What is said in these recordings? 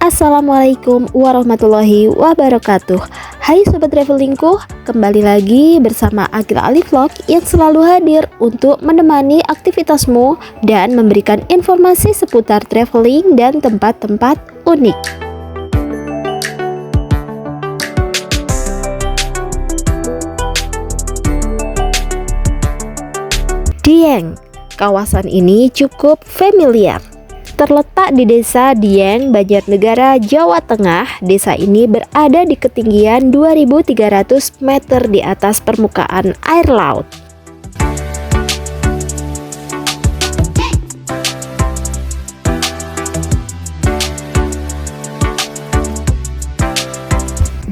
Assalamualaikum warahmatullahi wabarakatuh. Hai sobat travelingku, kembali lagi bersama Akil Ali Vlog yang selalu hadir untuk menemani aktivitasmu dan memberikan informasi seputar traveling dan tempat-tempat unik. Dieng, kawasan ini cukup familiar. Terletak di Desa Dieng, Banjarnegara, Jawa Tengah. Desa ini berada di ketinggian 2.300 meter di atas permukaan air laut.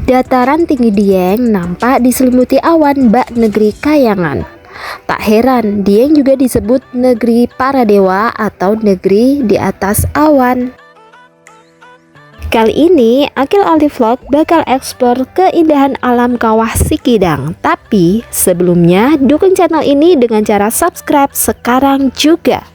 Dataran tinggi Dieng nampak diselimuti awan bak negeri Kayangan. Tak heran, Dieng juga disebut negeri para dewa atau negeri di atas awan. Kali ini, Akil Ali Vlog bakal eksplor keindahan alam Kawah Sikidang. Tapi sebelumnya, dukung channel ini dengan cara subscribe sekarang juga.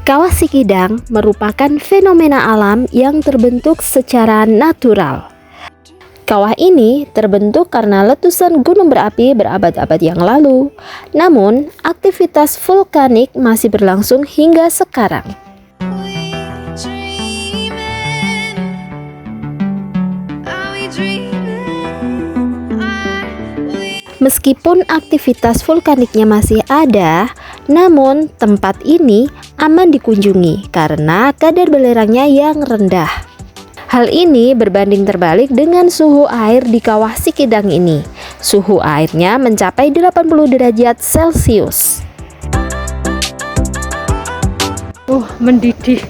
Kawah Sikidang merupakan fenomena alam yang terbentuk secara natural. Kawah ini terbentuk karena letusan gunung berapi berabad-abad yang lalu. Namun, aktivitas vulkanik masih berlangsung hingga sekarang. Meskipun aktivitas vulkaniknya masih ada, namun tempat ini aman dikunjungi karena kadar belerangnya yang rendah. Hal ini berbanding terbalik dengan suhu air di Kawah Sikidang ini. Suhu airnya mencapai 80 derajat Celcius. Mendidih.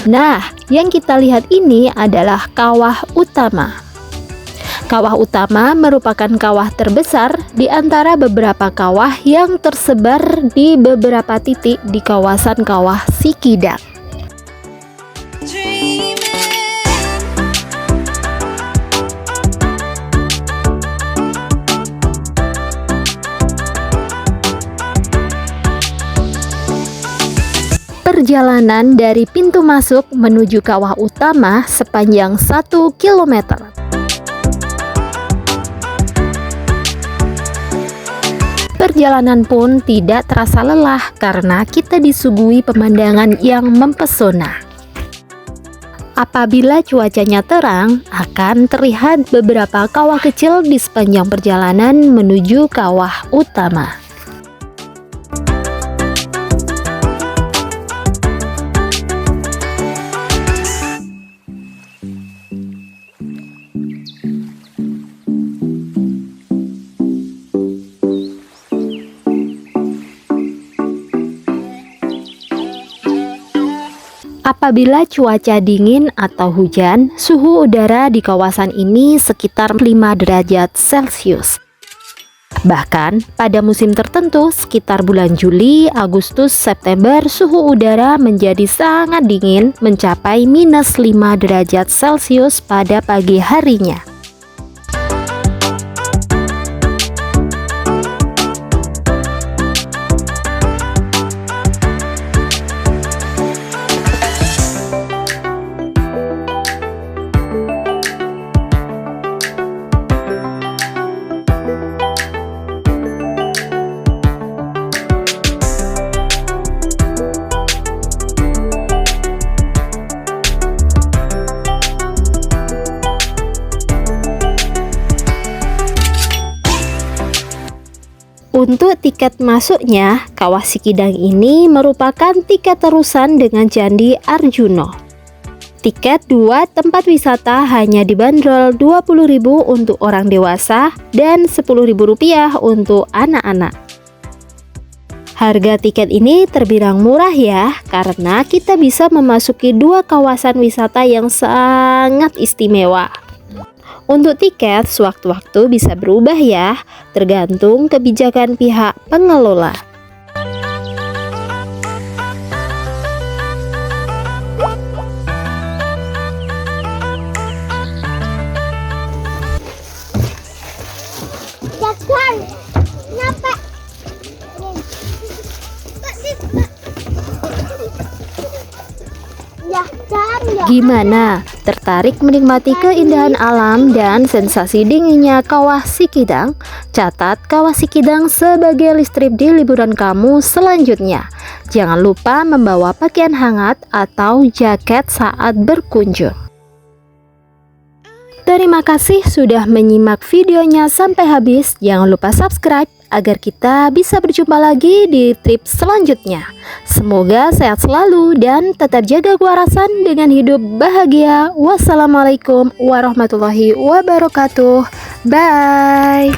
Nah, yang kita lihat ini adalah Kawah Utama. Kawah Utama merupakan kawah terbesar di antara beberapa kawah yang tersebar di beberapa titik di kawasan Kawah Sikidang. Perjalanan dari pintu masuk menuju Kawah Utama sepanjang 1 km. Perjalanan pun tidak terasa lelah karena kita disuguhi pemandangan yang mempesona. Apabila cuacanya terang, akan terlihat beberapa kawah kecil di sepanjang perjalanan menuju Kawah Utama. Apabila cuaca dingin atau hujan, suhu udara di kawasan ini sekitar 5 derajat Celcius. Bahkan pada musim tertentu sekitar bulan Juli, Agustus, September, suhu udara menjadi sangat dingin mencapai minus 5 derajat Celcius pada pagi harinya. Untuk tiket masuknya, Kawah Sikidang ini merupakan tiket terusan dengan Candi Arjuna. Tiket 2 tempat wisata hanya dibanderol Rp20.000 untuk orang dewasa dan Rp10.000 untuk anak-anak. Harga tiket ini terbilang murah ya, karena kita bisa memasuki 2 kawasan wisata yang sangat istimewa. Untuk tiket, sewaktu-waktu bisa berubah ya, tergantung kebijakan pihak pengelola. Gimana? Tertarik menikmati keindahan alam dan sensasi dinginnya Kawah Sikidang? Catat Kawah Sikidang sebagai list trip di liburan kamu selanjutnya. Jangan lupa membawa pakaian hangat atau jaket saat berkunjung. Terima kasih sudah menyimak videonya sampai habis. Jangan lupa subscribe agar kita bisa berjumpa lagi di trip selanjutnya. Semoga sehat selalu dan tetap jaga kewarasan dengan hidup bahagia. Wassalamualaikum warahmatullahi wabarakatuh. Bye.